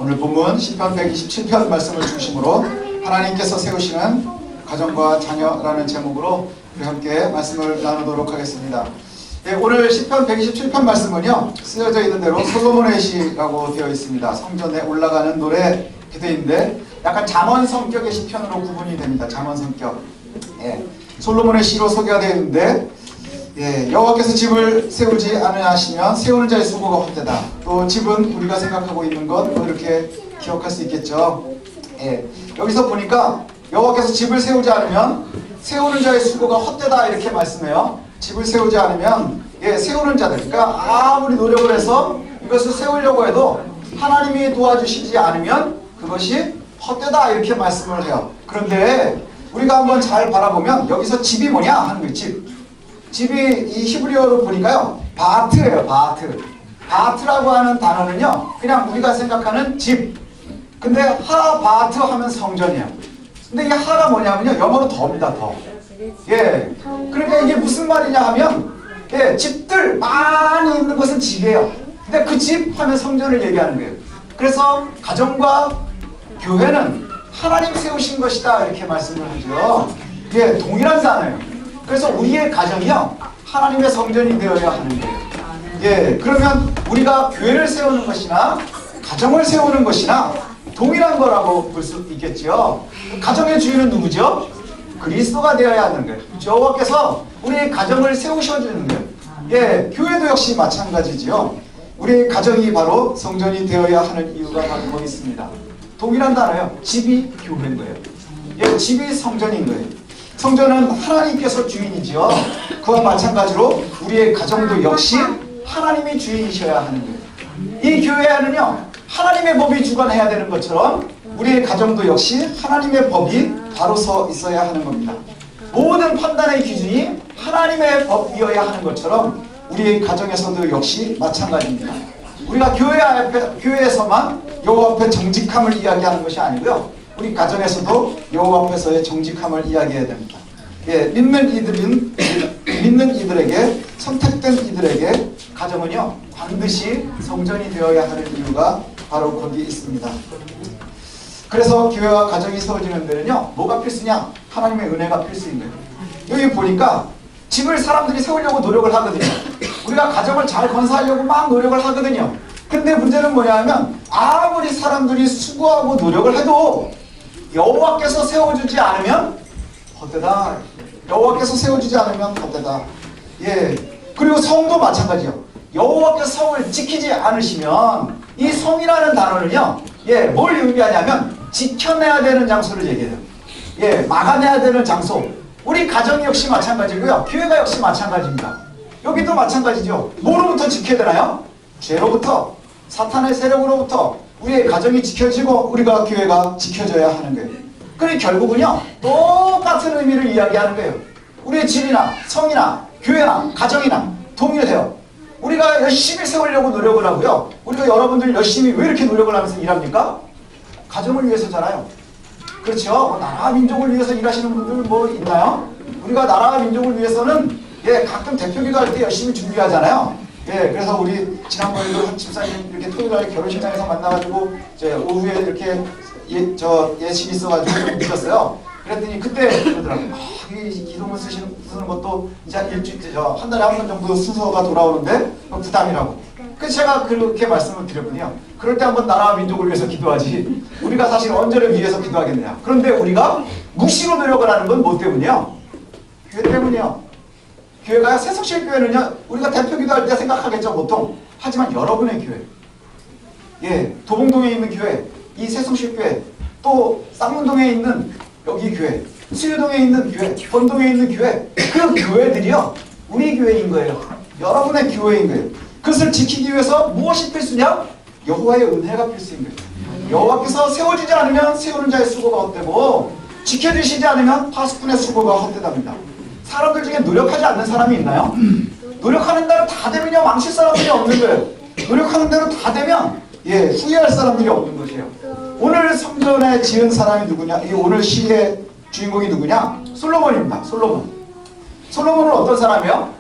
오늘 본문 시편 127편 말씀을 중심으로 하나님께서 세우시는 가정과 자녀라는 제목으로 우리 함께 말씀을 나누도록 하겠습니다. 오늘 시편 127편 말씀은요, 쓰여져 있는 대로 솔로몬의 시라고 되어 있습니다. 성전에 올라가는 노래 이렇게 되어 있는데 약간 잠언 성격의 시편으로 구분이 됩니다. 잠언 성격. 솔로몬의 시로 소개가 되어 있는데, 여호와께서 집을 세우지 않으시면 세우는 자의 수고가 헛되다. 또 집은 우리가 생각하고 있는 것 이렇게 기억할 수 있겠죠. 여기서 보니까 여호와께서 집을 세우지 않으면 세우는 자의 수고가 헛되다 이렇게 말씀해요. 집을 세우지 않으면 세우는 자들, 그러니까 아무리 노력을 해서 이것을 세우려고 해도 하나님이 도와주시지 않으면 그것이 헛되다 이렇게 말씀을 해요. 그런데 우리가 한번 잘 바라보면 여기서 집이 뭐냐 하는 거예요. 집이 이 히브리어로 보니까요, 바트예요. 바트라고 하는 단어는요, 그냥 우리가 생각하는 집. 근데 하바트 하면 성전이에요. 근데 이 하가 뭐냐면요, 영어로 더입니다. 더. 그러니까 이게 무슨 말이냐 하면, 집들 많이 있는 것은 집이에요. 근데 그 집 하면 성전을 얘기하는 거예요. 그래서 가정과 교회는 하나님 세우신 것이다 이렇게 말씀을 하죠. 동일한 단어예요. 그래서 우리의 가정이요, 하나님의 성전이 되어야 하는 거예요. 그러면 우리가 교회를 세우는 것이나 가정을 세우는 것이나 동일한 거라고 볼 수 있겠죠. 가정의 주인은 누구죠? 그리스도가 되어야 하는 거예요. 여호와께서 우리의 가정을 세우셔주는 거예요. 교회도 역시 마찬가지죠. 우리의 가정이 바로 성전이 되어야 하는 이유가 바로 거기 있습니다. 동일한 단어예요. 집이 교회인 거예요. 집이 성전인 거예요. 성전은 하나님께서 주인이지요. 그와 마찬가지로 우리의 가정도 역시 하나님이 주인이셔야 하는 거예요. 이 교회 안은요, 하나님의 법이 주관해야 되는 것처럼 우리의 가정도 역시 하나님의 법이 바로 서 있어야 하는 겁니다. 모든 판단의 기준이 하나님의 법이어야 하는 것처럼 우리의 가정에서도 역시 마찬가지입니다. 우리가 교회에서만 여호와 앞에 정직함을 이야기하는 것이 아니고요, 우리 가정에서도 여호와 앞에서의 정직함을 이야기해야 됩니다. 믿는 이들에게, 선택된 이들에게 가정은요, 반드시 성전이 되어야 하는 이유가 바로 거기 있습니다. 그래서 교회와 가정이 세워지는 데는요, 뭐가 필수냐? 하나님의 은혜가 필수인 거예요. 여기 보니까 집을 사람들이 세우려고 노력을 하거든요. 우리가 가정을 잘 건사하려고 막 노력을 하거든요. 근데 문제는 뭐냐 하면 아무리 사람들이 수고하고 노력을 해도 여호와께서 세워주지 않으면 헛되다. 여호와께서 세워주지 않으면 헛되다. 그리고 성도 마찬가지요. 여호와께서 성을 지키지 않으시면, 이 성이라는 단어는요, 뭘 의미하냐면 지켜내야 되는 장소를 얘기해요. 막아내야 되는 장소. 우리 가정이 역시 마찬가지고요, 교회가 역시 마찬가지입니다. 여기도 마찬가지죠. 뭐로부터 지켜야 되나요? 죄로부터, 사탄의 세력으로부터 우리의 가정이 지켜지고 우리가 교회가 지켜져야 하는 거예요. 그리고 결국은요, 똑같은 의미를 이야기하는 거예요. 우리의 집이나 성이나 교회나 가정이나 동일해요. 우리가 열심히 세우려고 노력을 하고요, 우리가 여러분들 열심히 왜 이렇게 노력을 하면서 일합니까? 가정을 위해서잖아요. 그렇죠? 나라와 민족을 위해서 일하시는 분들 뭐 있나요? 우리가 나라와 민족을 위해서는 가끔 대표기도 할 때 열심히 준비하잖아요. 그래서 우리 지난번에도 집사님 이렇게 토요일날 결혼식장에서 만나가지고 오후에 이렇게 예식이 있어가지고 좀 늦었어요. 그랬더니 그때 그러더라고요. 이 기도문 쓰는 것도 이제 한 달에 한 번 정도 순서가 돌아오는데 부담이라고. 그래서 제가 그렇게 말씀을 드렸거든요. 그럴 때 한번 나라와 민족을 위해서 기도하지, 우리가 사실 언제를 위해서 기도하겠느냐. 그런데 우리가 묵시로 노력을 하는 건 뭐 때문이요? 교회 때문이요. 교회가 새석실 교회는요, 우리가 대표 기도할 때 생각하겠죠, 보통. 하지만 여러분의 교회, 도봉동에 있는 교회, 이 새석실 교회, 또 쌍문동에 있는 여기 교회, 수유동에 있는 교회, 번동에 있는 교회, 그 교회들이요, 우리 교회인 거예요. 여러분의 교회인 거예요. 그것을 지키기 위해서 무엇이 필수냐? 여호와의 은혜가 필수인 거예요. 여호와께서 세워주지 않으면 세우는 자의 수고가 헛되고, 지켜주시지 않으면 파수꾼의 수고가 헛되답니다. 사람들 중에 노력하지 않는 사람이 있나요? 노력하는 대로 다 되면요, 망칠 사람들이 없는 거예요. 노력하는 대로 다 되면 후회할 사람들이 없는 것이에요. 오늘 성전에 지은 사람이 누구냐? 이 오늘 시의 주인공이 누구냐? 솔로몬입니다. 솔로몬은 어떤 사람이요?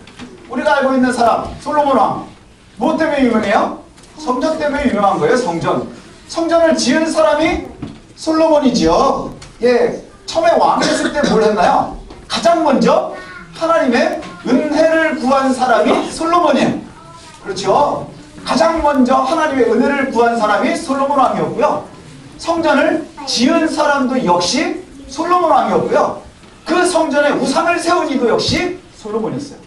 우리가 알고 있는 사람, 솔로몬 왕. 무엇 때문에 유명해요? 성전 때문에 유명한 거예요. 성전. 성전을 지은 사람이 솔로몬이지요. 예, 처음에 왕이 됐을 때 뭘 했나요? 가장 먼저 하나님의 은혜를 구한 사람이 솔로몬이에요. 그렇죠? 가장 먼저 하나님의 은혜를 구한 사람이 솔로몬 왕이었고요. 성전을 지은 사람도 역시 솔로몬 왕이었고요. 그 성전에 우상을 세운 이도 역시 솔로몬이었어요.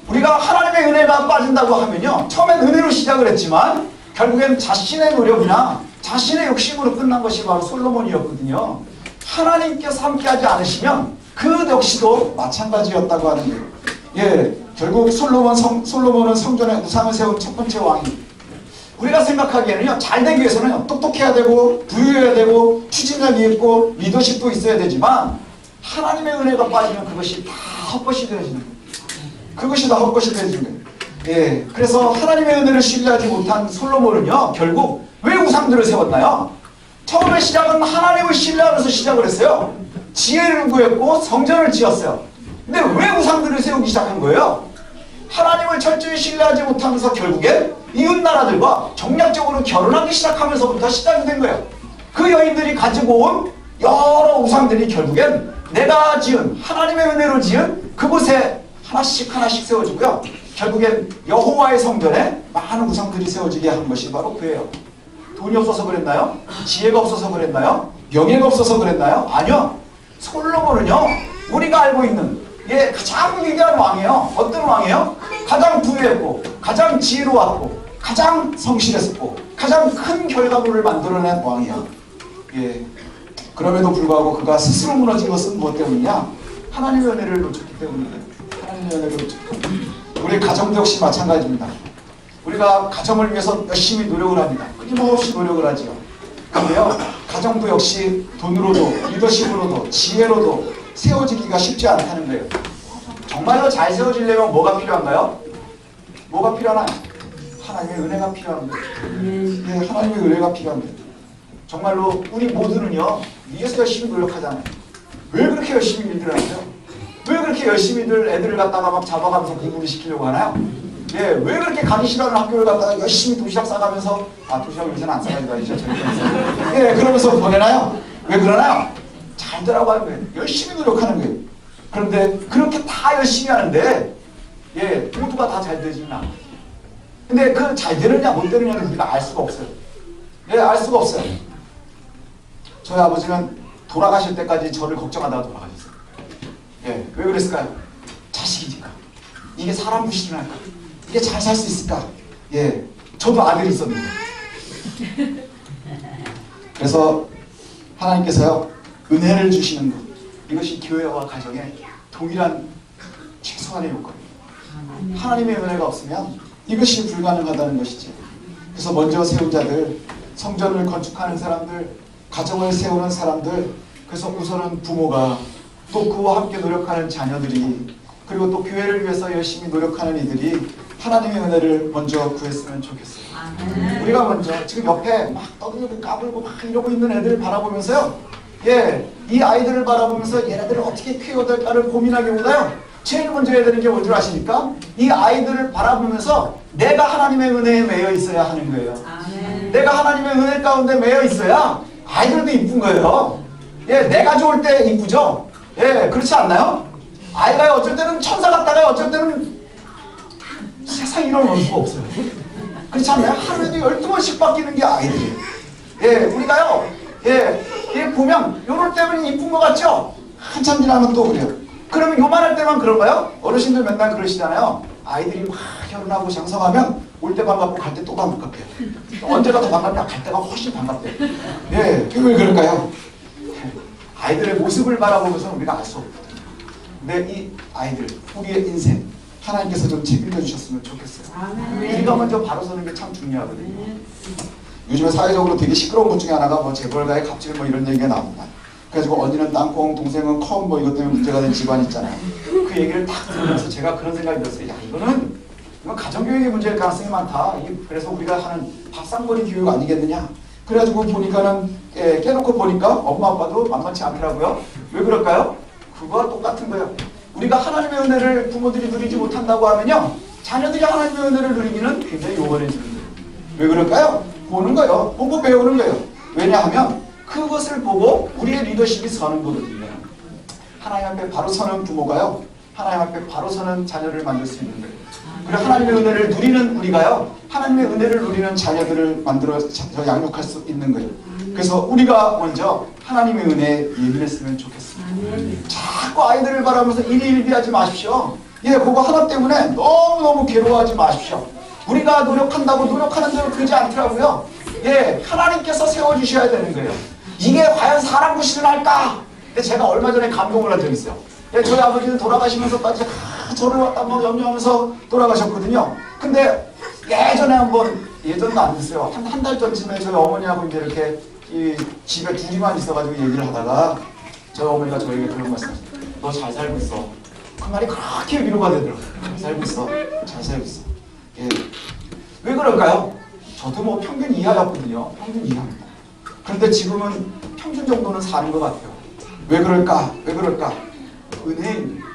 우리가 하나님의 은혜가 빠진다고 하면요, 처음엔 은혜로 시작을 했지만 결국엔 자신의 노력이나 자신의 욕심으로 끝난 것이 바로 솔로몬이었거든요. 하나님께서 함께하지 않으시면 그 역시도 마찬가지였다고 하는 거예요. 예, 결국 솔로몬은 성전에 우상을 세운 첫 번째 왕이. 우리가 생각하기에는요, 잘 되기 위해서는 똑똑해야 되고 부유해야 되고 추진력이 있고 리더십도 있어야 되지만 하나님의 은혜가 빠지면 그것이 다 헛것이 되어지는 거예요. 그것이 다 헛것이 되어지는 거예요. 예, 그래서 하나님의 은혜를 신뢰하지 못한 솔로몬은요, 결국 왜 우상들을 세웠나요? 처음에 시작은 하나님을 신뢰하면서 시작을 했어요. 지혜를 구했고 성전을 지었어요. 근데 왜 우상들을 세우기 시작한 거예요? 하나님을 철저히 신뢰하지 못하면서 결국엔 이웃나라들과 정략적으로 결혼하기 시작하면서부터 시작이 된 거예요. 그 여인들이 가지고 온 여러 우상들이 결국엔 내가 지은, 하나님의 은혜로 지은 그곳에 하나씩 하나씩 세워지고요. 결국엔 여호와의 성전에 많은 우상들이 세워지게 한 것이 바로 그예요. 돈이 없어서 그랬나요? 지혜가 없어서 그랬나요? 명예가 없어서 그랬나요? 아니요. 솔로몬은요, 우리가 알고 있는 가장 위대한 왕이에요. 어떤 왕이에요? 가장 부유했고 가장 지혜로웠고 가장 성실했었고 가장 큰 결과물을 만들어낸 왕이야. 예. 그럼에도 불구하고 그가 스스로 무너진 것은 무엇 때문이냐? 하나님의 은혜를 놓쳤기 때문이에요. 하나님의 은혜를 놓쳤기 때문에. 우리 가정도 역시 마찬가지입니다. 우리가 가정을 위해서 열심히 노력을 합니다. 끊임없이 노력을 하지요. 그런데요, 가정도 역시 돈으로도 리더십으로도 지혜로도 세워지기가 쉽지 않다는 거예요. 정말로 잘 세워지려면 뭐가 필요한가요? 뭐가 필요하나요? 하나님의 은혜가 필요한 거예요. 네, 하나님의 은혜가 필요한 거예요. 정말로 우리 모두는요, 위에서 열심히 노력하잖아요. 왜 그렇게 열심히 일들을 하세요? 왜 그렇게 열심히들 애들을 갖다가 막 잡아가면서 공부를 시키려고 하나요? 예, 왜 그렇게 가기 싫어하는 학교를 갖다가 열심히 도시락 싸가면서, 도시락을 요새는 안 싸가지고 다니죠. 예, 그러면서 보내나요? 왜 그러나요? 잘 되라고 하는 거예요. 열심히 노력하는 거예요. 그런데 그렇게 다 열심히 하는데, 예, 모두가 다 잘 되지는 않아요. 근데 그 잘 되느냐 못 되느냐는 우리가 알 수가 없어요. 예, 알 수가 없어요. 저희 아버지는 돌아가실 때까지 저를 걱정하다가 돌아가셨어요. 예, 왜 그랬을까요? 자식이니까. 이게 사람 무시를 할까? 이게 잘 살 수 있을까? 예, 저도 아들이 있었는데. 그래서 하나님께서요, 은혜를 주시는 것, 이것이 교회와 가정의 동일한 최소한의 요건입니다. 하나님의 은혜가 없으면 이것이 불가능하다는 것이죠. 그래서 먼저 세운 자들, 성전을 건축하는 사람들, 가정을 세우는 사람들, 그래서 우선은 부모가, 또 그와 함께 노력하는 자녀들이, 그리고 또 교회를 위해서 열심히 노력하는 이들이 하나님의 은혜를 먼저 구했으면 좋겠어요. 우리가 먼저 지금 옆에 막 떠들고 까불고 막 이러고 있는 애들을 바라보면서요, 예, 이 아이들을 바라보면서 얘네들을 어떻게 키워될까를 고민하기보다요, 제일 먼저 해야 되는 게 뭔지 아십니까? 이 아이들을 바라보면서 내가 하나님의 은혜에 매여 있어야 하는 거예요. 내가 하나님의 은혜 가운데 매여 있어야 아이들도 이쁜 거예요. 예, 내가 좋을 때 이쁘죠? 예, 그렇지 않나요? 아이가 어쩔 때는 천사 같다가 어쩔 때는 세상 이런 수가 없어요. 그렇지 않나요? 하루에도 12번씩 바뀌는 게 아이들이에요. 예, 우리가요, 예, 보면 요럴 때는 이쁜 것 같죠? 한참 지나면 또 그래요. 그러면 요만할 때만 그런가요? 어르신들 맨날 그러시잖아요. 아이들이 막 결혼하고 장성하면 올 때 반갑고 갈 때 또 반갑대요. 언제가 더 반갑냐? 갈 때가 훨씬 반갑대요. 예, 왜 그럴까요? 아이들의 모습을 바라보면서 우리가 알 수 없거든요. 근데 이 아이들, 우리의 인생, 하나님께서 좀 책임져 주셨으면 좋겠어요. 우리가 먼저 바로 서는 게 참 중요하거든요. 요즘에 사회적으로 되게 시끄러운 것 중에 하나가 뭐 재벌가의 갑질 뭐 이런 얘기가 나옵니다. 그래가지고 언니는 땅콩, 동생은 컴 뭐 이것 때문에 문제가 된 집안 있잖아요. 그 얘기를 딱 들으면서 제가 그런 생각이 들었어요. 야, 이건 가정교육의 문제일 가능성이 많다. 그래서 우리가 하는 밥상머리 교육 아니겠느냐. 그래가지고 보니까는 깨놓고 보니까 엄마 아빠도 만만치 않더라고요. 왜 그럴까요? 그거와 똑같은 거예요. 우리가 하나님의 은혜를 부모들이 누리지 못한다고 하면요, 자녀들이 하나님의 은혜를 누리기는 굉장히 요원해지는 거예요. 왜 그럴까요? 보는 거예요. 보고 배우는 거예요. 왜냐하면 그것을 보고 우리의 리더십이 서는 거거든요. 하나님 앞에 바로 서는 부모가요, 하나님 앞에 바로 서는 자녀를 만들 수 있는 거예요. 그리고 하나님의 은혜를 누리는 우리가요, 하나님의 은혜를 누리는 자녀들을 만들어 양육할 수 있는 거예요. 그래서 우리가 먼저 하나님의 은혜에 예민했으면 좋겠습니다. 자꾸 아이들을 바라보면서 일희일비하지 마십시오. 예, 그거 하나 때문에 너무너무 괴로워하지 마십시오. 우리가 노력한다고 노력하는 대로 되지 않더라고요. 예, 하나님께서 세워주셔야 되는 거예요. 이게 과연 사람 구실을 할까? 근데 제가 얼마 전에 감동을 한 적이 있어요. 예, 저희 아버지는 돌아가시면서까지 저를 왔다 뭐 염려하면서 돌아가셨거든요. 근데 예전에 한번, 예전도 안 됐어요. 한 달 전쯤에 저희 어머니하고 이제 이렇게 이 집에 둘이만 있어가지고 얘기를 하다가 저희 어머니가 저에게 그런 말씀 하셨어요. 너 잘 살고 있어. 그 말이 그렇게 위로가 되더라고요. 잘 살고 있어. 잘 살고 있어. 예. 왜 그럴까요? 저도 뭐 평균 이하였거든요. 평균 이하입니다. 그런데 지금은 평균 정도는 사는 것 같아요. 왜 그럴까? 왜 그럴까? 은혜입니다.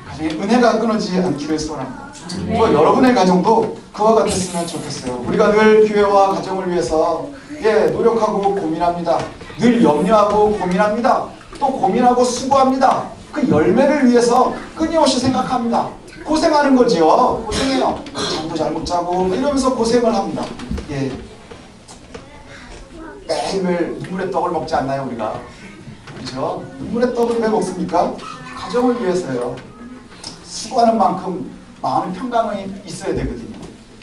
가정에 은혜가 끊어지지 않기를 소원합니다. 뭐 여러분의 가정도 그와 같았으면 좋겠어요. 우리가 늘 교회와 가정을 위해서 예, 노력하고 고민합니다. 늘 염려하고 고민합니다. 또 고민하고 수고합니다. 그 열매를 위해서 끊임없이 생각합니다. 고생하는 거지요. 고생해요. 잠도 잘 못 자고 이러면서 고생을 합니다. 예. 매일매일 눈물의 떡을 먹지 않나요, 우리가? 그렇죠? 눈물의 떡을 왜 먹습니까? 가정을 위해서요. 수고하는 만큼 마음의 평강이 있어야 되거든요.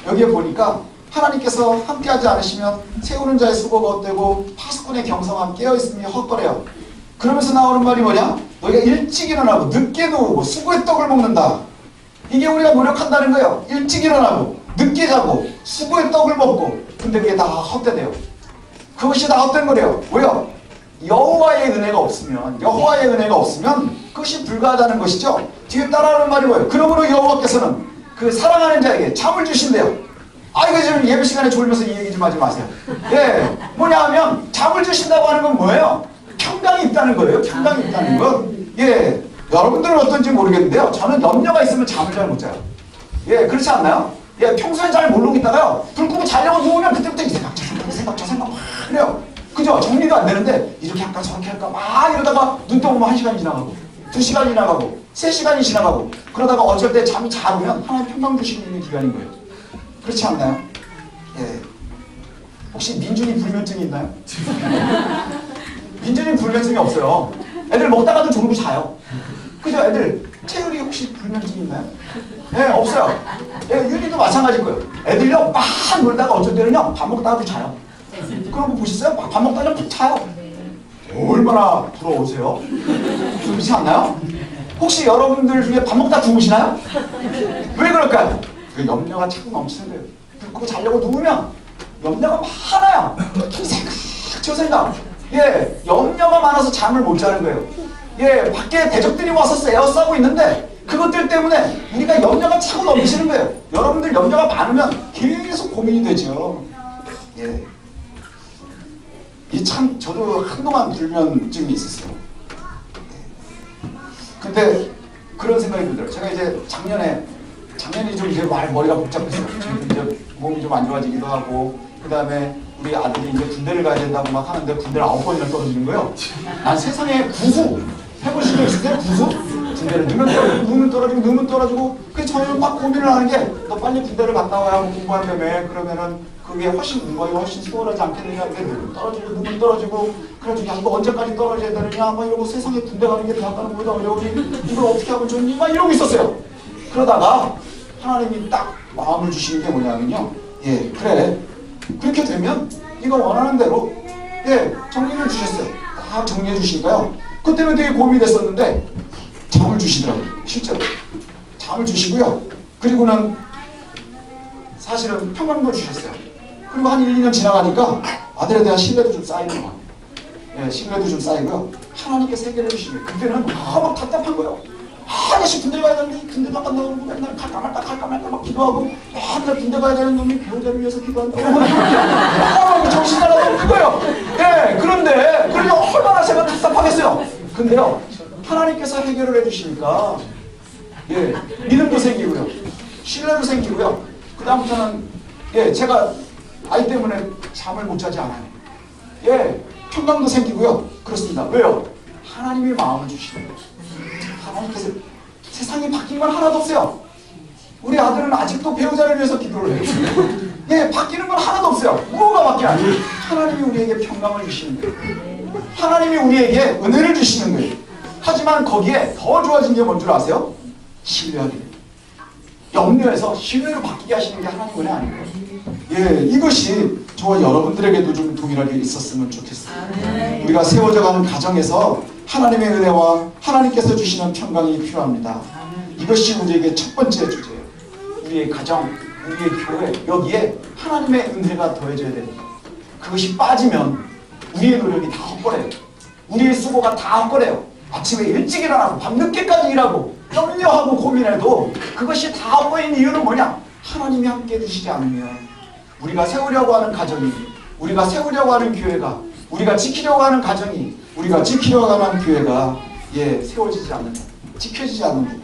여기에 보니까 하나님께서 함께하지 않으시면 세우는 자의 수고가 헛되고 파수꾼의 경성함 깨어있음이 헛거래요. 그러면서 나오는 말이 뭐냐? 너희가 일찍 일어나고 늦게 누우고 수고의 떡을 먹는다. 이게 우리가 노력한다는 거예요. 일찍 일어나고 늦게 자고 수고의 떡을 먹고, 근데 그게 다 헛되대요. 그것이 다 헛된 거래요. 왜요? 여호와의 은혜가 없으면, 여호와의 은혜가 없으면 그것이 불가하다는 것이죠. 뒤에 따라하는 말이 뭐예요? 그러므로 여호와께서는 그 사랑하는 자에게 잠을 주신대요. 아, 이거 지금 예배 시간에 졸면서 이 얘기 좀 하지 마세요. 예, 뭐냐 하면 잠을 주신다고 하는 건 뭐예요? 평강이 있다는 거예요. 평강이 있다는 건. 예, 여러분들은 어떤지 모르겠는데요. 저는 염려가 있으면 잠을 잘 못 자요. 예, 그렇지 않나요? 예, 평소에 잘 모르고 있다가요, 불 끄고 자려고 누우면 그때부터 이 생각, 저 생각 막 그래요. 그죠? 정리도 안 되는데 이렇게 할까 저렇게 할까 막 이러다가 눈 떠보면 1시간이 지나가고 2시간이 지나가고 3시간이 지나가고, 그러다가 어쩔 때 잠이 잘 오면 하나님 평강 주시는 기간인 거예요. 그렇지 않나요? 예. 혹시 민준이 불면증이 있나요? 민준이 불면증이 없어요. 애들 먹다가도 졸고 자요. 그죠? 애들 채율이 혹시 불면증이 있나요? 예, 없어요. 예, 윤희도 마찬가지일 거예요. 애들요 막 놀다가 어쩔 때는요 밥 먹다가도 자요. 그런 거 보셨어요? 밥 먹다가 푹 자요. 얼마나 부러우세요? 그렇지 않나요? 혹시 여러분들 중에 밥 먹다 주무시나요? 왜 그럴까요? 그 염려가 자꾸 넘치는 거예요. 그거 자려고 누우면 염려가 많아요. 이 생각, 저 생각. 예, 염려가 많아서 잠을 못 자는 거예요. 예, 밖에 대적들이 와서 에어싸고 있는데 그것들 때문에 우리가 염려가 자꾸 넘치는 거예요. 여러분들 염려가 많으면 계속 고민이 되죠. 예. 이 참 저도 한동안 불면증이 있었어요. 근데 그런 생각이 들더라고요. 제가 이제 작년에 좀 이제 머리가 복잡했어요. 지금 이제 몸이 좀 안 좋아지기도 하고, 그 다음에 우리 아들이 이제 군대를 가야 된다고 막 하는데 군대를 9번이나 떨어지는 거예요. 난 세상에 구수 해보신 적 있으세요? 구수? 군대를 넣으면 떨어지고 그래서 저는 막 고민을 하는 게, 너 빨리 군대를 갔다 와야 공부한다며. 그러면은 그게 훨씬 공부하기 훨씬 수월하지 않겠느냐. 누군 떨어지고 그래가지고 야, 이거 언제까지 떨어져야 되느냐 막 이러고, 세상에 군대 가는 게 대학 가는 것보다 어려우니 이걸 어떻게 하면 좋니 막 이러고 있었어요. 그러다가 하나님이 딱 마음을 주시는 게 뭐냐면요, 예, 그래, 그렇게 되면 네가 원하는 대로 예, 정리를 주셨어요. 딱 정리해 주시니까요, 그때는 되게 고민이 됐었는데 잠을 주시더라고요. 실제로 잠을 주시고요, 그리고는 사실은 평강도 주셨어요. 그리고 한 1, 2년 지나가니까 아들에 대한 신뢰도 좀 쌓이는 거예요. 예, 신뢰도 좀 쌓이고요, 하나님께 세계를 주시면 그때는 막 답답한 거예요. 아저씨 군대 가야 되는데 군대도 안 간다고 그러고 맨날 갈까 말까 막 기도하고, 맨날 군대 가야 되는 놈이 배우자를 위해서 기도한다고 정신 나가고 그거예요. 예, 그런데 그러면 얼마나 제가 답답하겠어요. 근데요, 하나님께서 해결을 해주시니까 예, 믿음도 생기고요, 신뢰도 생기고요, 그 다음부터는 예, 제가 아이 때문에 잠을 못 자지 않아요. 예, 평강도 생기고요. 그렇습니다. 왜요? 하나님이 마음을 주시는 거예요. 하나님께서 세상이 바뀐 건 하나도 없어요. 우리 아들은 아직도 배우자를 위해서 기도를 해요. 예, 바뀌는 건 하나도 없어요. 뭐가 바뀌어요? 하나님이 우리에게 평강을 주시는 거예요. 하나님이 우리에게 은혜를 주시는 거예요. 하지만 거기에 더 좋아진 게 뭔 줄 아세요? 신뢰하게 돼요. 염려해서 신뢰로 바뀌게 하시는 게 하나님 은혜 아닌가요? 예, 이것이 저와 여러분들에게도 좀 동일하게 있었으면 좋겠어요. 우리가 세워져가는 가정에서 하나님의 은혜와 하나님께서 주시는 평강이 필요합니다. 이것이 우리에게 첫 번째 주제예요. 우리의 가정, 우리의 교회, 여기에 하나님의 은혜가 더해져야 됩니다. 그것이 빠지면 우리의 노력이 다 헛거래요. 우리의 수고가 다 헛거래요. 아침에 일찍 일어나고 밤늦게까지 일하고 염려하고 고민해도 그것이 다 헛거인 이유는 뭐냐? 하나님이 함께 해주시지 않으면 우리가 세우려고 하는 가정이, 우리가 세우려고 하는 교회가, 우리가 지키려고 하는 가정이, 우리가 지키려고 하는 교회가 세워지지 않는다. 지켜지지 않는다.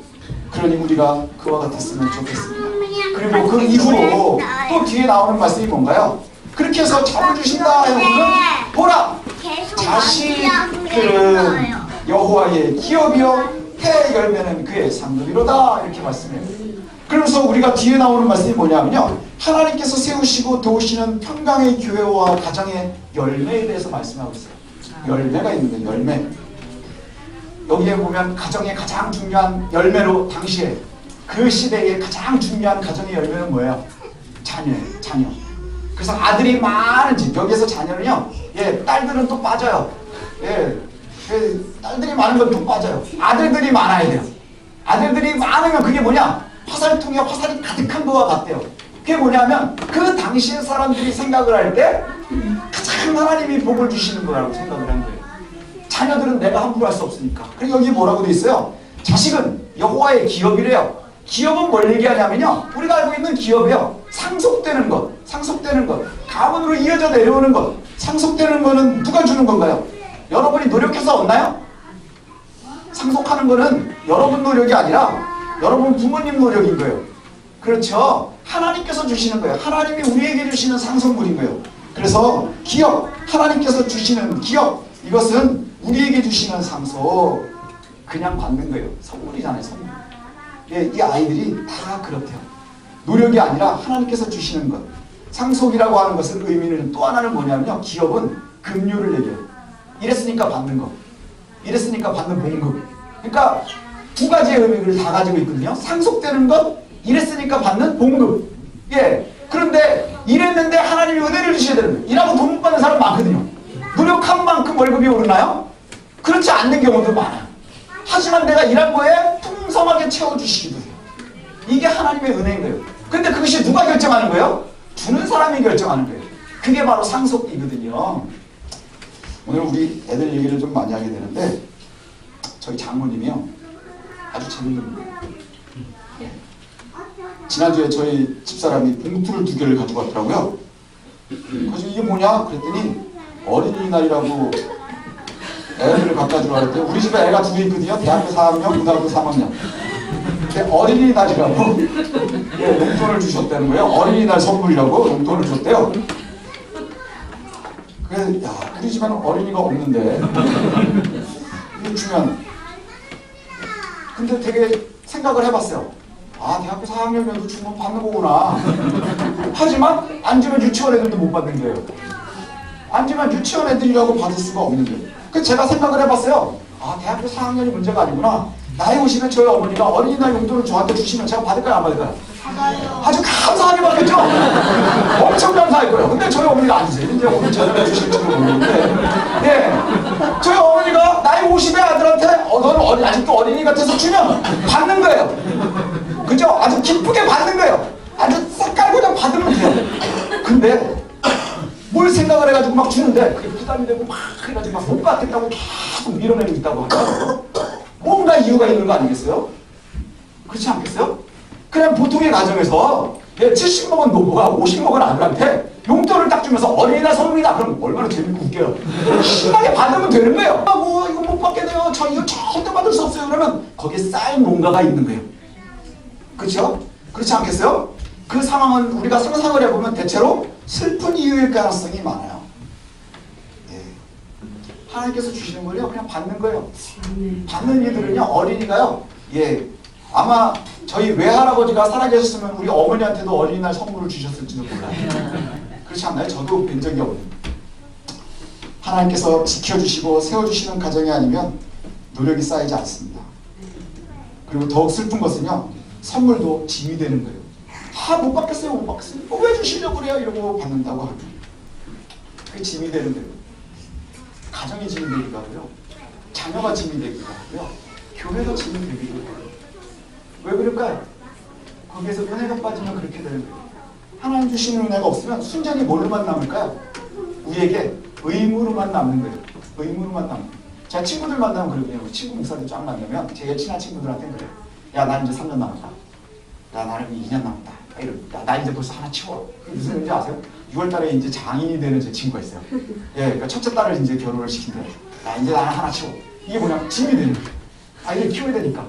그러니 우리가 그와 같았으면 좋겠습니다. 그리고 그 이후로 또 뒤에 나오는 말씀이 뭔가요? 그렇게 해서 잡을 주신다 해놓고는 보라! 자식들은 여호와의 기업이요 해 열매는 그의 상급이로다 이렇게 말씀해요. 그러면서 우리가 뒤에 나오는 말씀이 뭐냐면요, 하나님께서 세우시고 도우시는 평강의 교회와 가정의 열매에 대해서 말씀하고 있어요. 열매가 있는데 열매. 여기에 보면 가정의 가장 중요한 열매로 당시에 그 시대의 가장 중요한 가정의 열매는 뭐예요? 자녀예요. 자녀. 그래서 아들이 많은 집, 여기에서 자녀는요, 딸들은 또 빠져요. 딸들이 많은 건 또 빠져요. 아들들이 많아야 돼요. 아들들이 많으면 그게 뭐냐? 화살통에 화살이 가득한 거와 같대요. 그게 뭐냐면 그 당시의 사람들이 생각을 할 때 가장 하나님이 복을 주시는 거라고 생각을 한 거예요. 자녀들은 내가 함부로 할 수 없으니까. 그리고 여기 뭐라고 돼 있어요? 자식은 여호와의 기업이래요. 기업은 뭘 얘기하냐면요, 우리가 알고 있는 기업이요, 상속되는 것, 상속되는 것, 가문으로 이어져 내려오는 것. 상속되는 거는 누가 주는 건가요? 여러분이 노력해서 얻나요? 상속하는 거는 여러분 노력이 아니라 여러분 부모님 노력인 거예요. 그렇죠? 하나님께서 주시는 거예요. 하나님이 우리에게 주시는 상속물인 거예요. 그래서 기업, 하나님께서 주시는 기업, 이것은 우리에게 주시는 상속, 그냥 받는 거예요. 선물이잖아요. 선물. 이 아이들이 다 그렇대요. 노력이 아니라 하나님께서 주시는 것. 상속이라고 하는 것은 의미는 또 하나는 뭐냐면요, 기업은 급료를 내려요. 이랬으니까 받는 거, 이랬으니까 받는 봉급. 그러니까 두 가지의 의미를 다 가지고 있거든요. 상속되는 것, 이랬으니까 받는 봉급. 그런데 이랬는데 하나님이 은혜를 주셔야 되는 거예요. 일하고 돈 못 받는 사람 많거든요. 노력한 만큼 월급이 오르나요? 그렇지 않는 경우도 많아요. 하지만 내가 일한 거에 풍성하게 채워주시기도 해요. 이게 하나님의 은혜인 거예요. 근데 그것이 누가 결정하는 거예요? 주는 사람이 결정하는 거예요. 그게 바로 상속이거든요. 오늘 우리 애들 얘기를 좀 많이 하게 되는데, 저희 장모님이요, 아주 재밌는 분이에요. 지난주에 저희 집사람이 봉투를 2개를 가지고 왔더라고요. 그래서 이게 뭐냐? 그랬더니 어린이날이라고 애들을 갖다 주라 그랬더니, 우리 집에 애가 2개 있거든요. 대학교 4학년, 고등학교 3학년. 근데 어린이날이라고 용돈을 주셨다는 거예요. 어린이날 선물이라고 용돈을 줬대요. 그래서 야, 우리 집에는 어린이가 없는데 이게 주면, 근데 되게 생각을 해봤어요. 아, 대학교 4학년이라도 주면 받는 거구나. 하지만 안 주면 유치원 애들도 못 받는 거예요. 안 주면 유치원 애들이라고 받을 수가 없는 거예요. 그래서 제가 생각을 해봤어요. 아, 대학교 4학년이 문제가 아니구나. 나이 오시면 저희 어머니가 어린이날 용돈을 저한테 주시면 제가 받을까요, 안 받을까요? 받아요. 아주 감사하게 받겠죠? 엄청 감사할 거예요. 근데 저희 어머니가 아니세요. 이제 오늘 저녁에 주실지도 모르는데, 저희 어머니가 나이 50의 아들한테 너는 아직도 어린이 같아서 주면 받는 거예요. 그죠? 아주 기쁘게 받는 거예요. 아주 싹 깔고 그냥 받으면 돼요. 근데 뭘 생각을 해가지고 막 주는데 그게 부담이 되고 막 해가지고 막 못 받겠다고 계속 밀어내고 있다고 하면 뭔가 이유가 있는 거 아니겠어요? 그렇지 않겠어요? 그냥 보통의 가정에서 70 먹은 노부가 50 먹은 아들한테 용돈을 딱 주면서 어린이날 선물이다. 그럼 얼마나 재밌고 웃겨요. 신나게 받으면 되는 거예요. 아, 뭐 이거 못 받게 돼요. 저 이거 절대 받을 수 없어요. 그러면 거기에 쌓인 뭔가가 있는 거예요. 그렇죠? 그렇지 않겠어요? 그 상황은 우리가 상상을 해보면 대체로 슬픈 이유일 가능성이 많아요. 예. 하나님께서 주시는 걸요 그냥 받는 거예요. 받는 이들은요 어린이가요. 예. 아마 저희 외할아버지가 살아계셨으면 우리 어머니한테도 어린이날 선물을 주셨을지도 몰라요. 그렇지 않나요? 저도 뵌 적이 없는. 하나님께서 지켜주시고 세워주시는 가정이 아니면 노력이 쌓이지 않습니다. 그리고 더욱 슬픈 것은요 선물도 짐이 되는 거예요. 못 받겠어요, 못 받겠어요. 왜 주시려고 그래요? 이러고 받는다고 하면 그게 짐이 되는 거예요. 가정이 짐이 되기도 하고요, 자녀가 짐이 되기도 하고요, 교회가 짐이 되기도 해요. 왜 그럴까요? 거기에서 은혜가 빠지면 그렇게 되는 거예요. 하나님 주시는 은혜가 없으면 순전히 뭘로만 남을까요? 우리에게 의무로만 남는 거예요. 의무로만 남는 거예요. 제가 친구들 만나면 그러거든요. 친구 목사들 쫙 만나면 제가 친한 친구들한테는 그래요. 야, 나 이제 3년 남았다. 야, 나는 2년 남았다. 이러고, 나 이제 벌써 하나 치워. 그게 무슨 의미인지 아세요? 6월달에 이제 장인이 되는 제 친구가 있어요. 예, 그러니까 첫째 딸을 이제 결혼을 시킨대요. 야, 이제 나는 하나 치워. 이게 뭐냐? 짐이 되는 거예요. 아이를 키워야 되니까.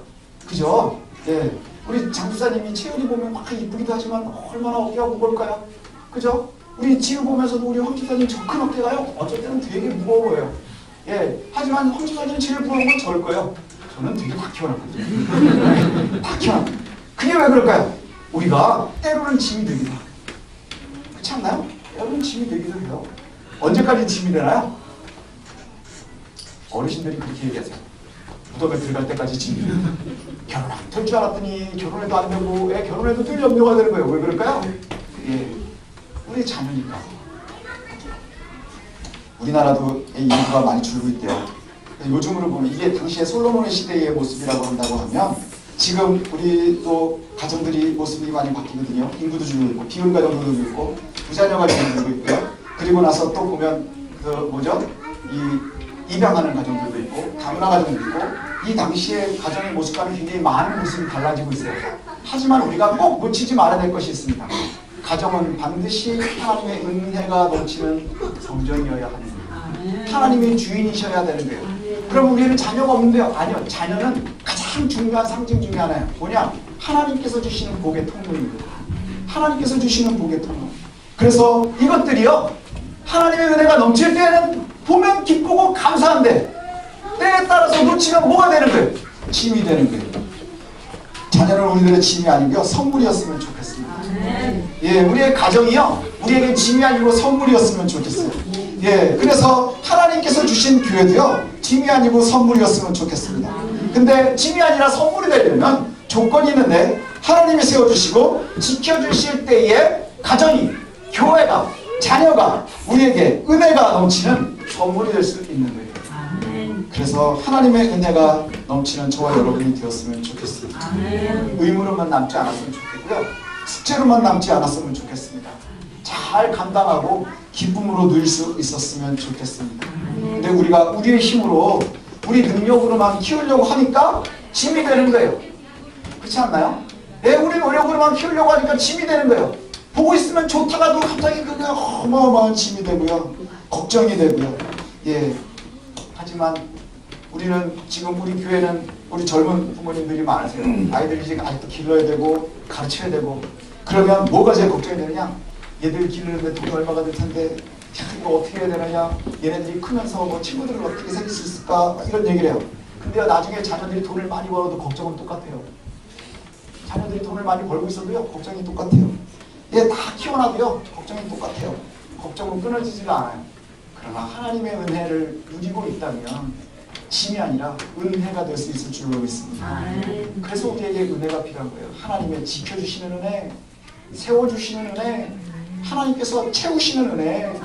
그죠? 예. 우리 장수사님이 채연이 보면 막 이쁘기도 하지만 얼마나 어깨가 무거울까요? 그죠? 우리 지우 보면서도 우리 황 집사님 저 큰 어깨가요? 어쩔 때는 되게 무거워요. 예. 하지만 황 집사님은 제일 부러운 건 저일 거예요. 저는 되게 팍 키워놨거든요. 팍 키워놨거든요. 그게 왜 그럴까요? 우리가 때로는 짐이 되기도 하고. 그렇지 않나요? 때로는 짐이 되기도 해요. 언제까지 짐이 되나요? 어르신들이 그렇게 얘기하세요. 무덤에 들어갈 때까지 짐이 돼요. 결혼 안 될 줄 알았더니 결혼해도 안 되고 결혼해도 늘 염려가 되는 거예요. 왜 그럴까요? 예, 우리 자녀니까. 우리나라도 인구가 많이 줄고 있대요. 요즘으로 보면 이게 당시에 솔로몬의 시대의 모습이라고 한다고 하면 지금 우리 또 가정들이 모습이 많이 바뀌거든요. 인구도 줄고 있고 비혼 가정도 줄고 있고 부자녀가 줄고 있고요. 그리고 나서 또 보면 그 뭐죠? 입양하는 가정들도 있고 다문화 가정도 있고 이 당시의 가정의 모습과는 굉장히 많은 모습이 달라지고 있어요. 하지만 우리가 꼭 놓치지 말아야 될 것이 있습니다. 가정은 반드시 하나님의 은혜가 넘치는 성전이어야 하는 거예요. 하나님의 주인이셔야 되는 거예요. 그럼 우리는 자녀가 없는데요? 아니요. 자녀는 가장 중요한 상징 중에 하나예요. 뭐냐? 하나님께서 주시는 복의 통로입니다. 하나님께서 주시는 복의 통로. 그래서 이것들이요, 하나님의 은혜가 넘칠 때는 보면 기쁘고 감사한데 때에 따라서 놓치면 뭐가 되는 거예요? 짐이 되는 거예요. 자녀는 우리들의 짐이 아니고요, 선물이었으면 좋겠습니다. 예, 우리의 가정이요, 우리에게 짐이 아니고 선물이었으면 좋겠어요. 예, 그래서 하나님께서 주신 교회도요, 짐이 아니고 선물이었으면 좋겠습니다. 근데 짐이 아니라 선물이 되려면 조건이 있는데 하나님이 세워주시고 지켜주실 때에 가정이, 교회가, 자녀가 우리에게 은혜가 넘치는 선물이 될 수 있는 거예요. 그래서 하나님의 은혜가 넘치는 저와 여러분이 되었으면 좋겠습니다. 의무로만 남지 않았으면 좋겠고요, 숙제로만 남지 않았으면 좋겠습니다. 잘 감당하고 기쁨으로 누릴 수 있었으면 좋겠습니다. 근데 우리가 우리의 힘으로 우리 능력으로만 키우려고 하니까 짐이 되는 거예요. 그렇지 않나요? 네, 우리 노력으로만 키우려고 하니까 짐이 되는 거예요. 보고 있으면 좋다가도 갑자기 그게 어마어마한 짐이 되고요, 걱정이 되고요. 예. 하지만 우리는 지금 우리 교회는 우리 젊은 부모님들이 많으세요. 아이들이 지금 아직도 길러야 되고 가르쳐야 되고. 그러면 뭐가 제일 걱정이 되느냐? 얘들 기르는데 돈이 얼마가 들 텐데 이거 어떻게 해야 되느냐? 얘네들이 크면서 뭐 친구들을 어떻게 생길 수 있을까? 이런 얘기를 해요. 근데 나중에 자녀들이 돈을 많이 벌어도 걱정은 똑같아요. 자녀들이 돈을 많이 벌고 있어도요, 걱정이 똑같아요. 얘 다 키워놔도요, 걱정이 똑같아요. 걱정은 끊어지지가 않아요. 그러나 하나님의 은혜를 누리고 있다면 짐이 아니라 은혜가 될 수 있을 줄로 믿습니다. 그래서 우리에게 은혜가 필요한 거예요. 하나님의 지켜주시는 은혜, 세워주시는 은혜, 하나님께서 채우시는 은혜.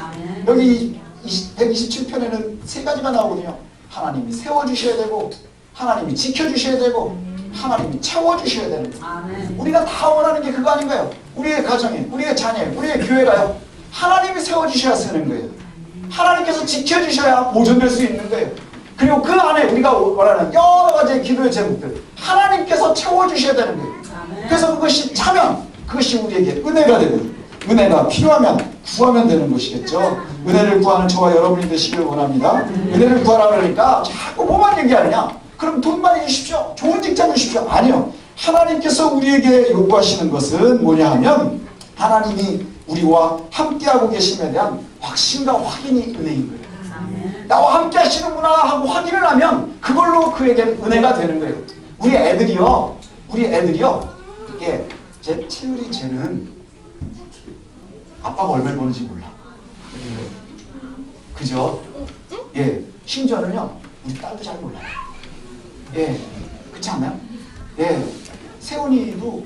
여기 127편에는 세 가지가 나오거든요. 하나님이 세워주셔야 되고, 하나님이 지켜주셔야 되고, 하나님이 채워주셔야 되는 거예요. 우리가 다 원하는 게 그거 아닌가요? 우리의 가정에, 우리의 자녀에, 우리의 교회가요, 하나님이 세워주셔야 쓰는 거예요. 하나님께서 지켜주셔야 보존될 수 있는 거예요. 그리고 그 안에 우리가 원하는 여러 가지의 기도의 제목들, 하나님께서 채워주셔야 되는 거예요. 그래서 그것이 차면 그것이 우리에게 은혜가 되고, 은혜가 필요하면 구하면 되는 것이겠죠. 은혜를 구하는 저와 여러분이 되시길 원합니다. 은혜를 구하라 그러니까 자꾸 뭐만 얘기하느냐? 그럼 돈 많이 주십시오, 좋은 직장 주십시오. 아니요. 하나님께서 우리에게 요구하시는 것은 뭐냐 하면 하나님이 우리와 함께하고 계심에 대한 확신과 확인이 은혜인 거예요. 나와 함께 하시는구나 하고 확인을 하면 그걸로 그에게 은혜가 되는 거예요. 우리 애들이요. 예, 제 채율이 쟤는 아빠가 얼마를 버는지 몰라. 그죠? 예, 심지어는요, 우리 딸도 잘 몰라요. 예, 그렇지 않나요? 예, 세훈이도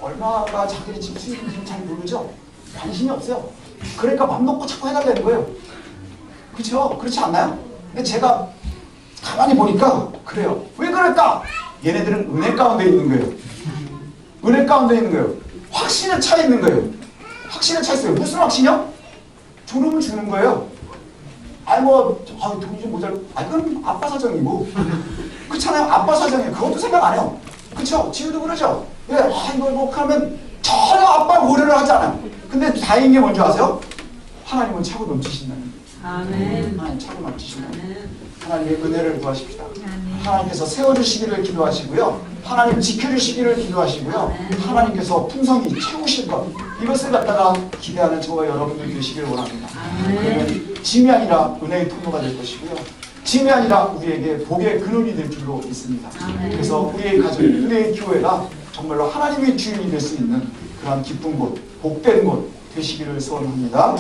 얼마가 자기 집 수입인지는 잘 모르죠? 관심이 없어요. 그러니까 맘 놓고 자꾸 해달라는 거예요. 그렇죠? 그렇지 않나요? 근데 제가 가만히 보니까 그래요. 왜 그럴까? 얘네들은 은혜 가운데 있는 거예요. 은혜 가운데 있는 거예요. 확신에 차 있는 거예요. 확신에 차 있어요. 무슨 확신이요? 주름을 주는 거예요. 돈이 좀 모자라. 그건 아빠 사정이고. 그렇잖아요. 아빠 사정이에요. 그것도 생각 안 해요. 그쵸? 지우도 그러죠? 왜? 이거 뭐 하면 전혀 아빠 고려를 하지 않아요. 근데 다행인 게 뭔지 아세요? 하나님은 차고 넘치신다는 거예요. 아멘. 하나님 차고 넘치신다는 거예요. 하나님의 은혜를 구하십시다. 하나님께서 세워주시기를 기도하시고요. 하나님 지켜주시기를 기도하시고요. 하나님께서 풍성히 채우실 것, 이것을 갖다가 기대하는 저와 여러분들 되시길 원합니다. 그러면 짐이 아니라 은혜의 통로가 될 것이고요. 짐이 아니라 우리에게 복의 근원이 될 줄로 믿습니다. 그래서 우리의 가정, 은혜의 교회가 정말로 하나님의 주인이 될 수 있는 그런 기쁜 곳, 복된 곳 되시기를 소원합니다.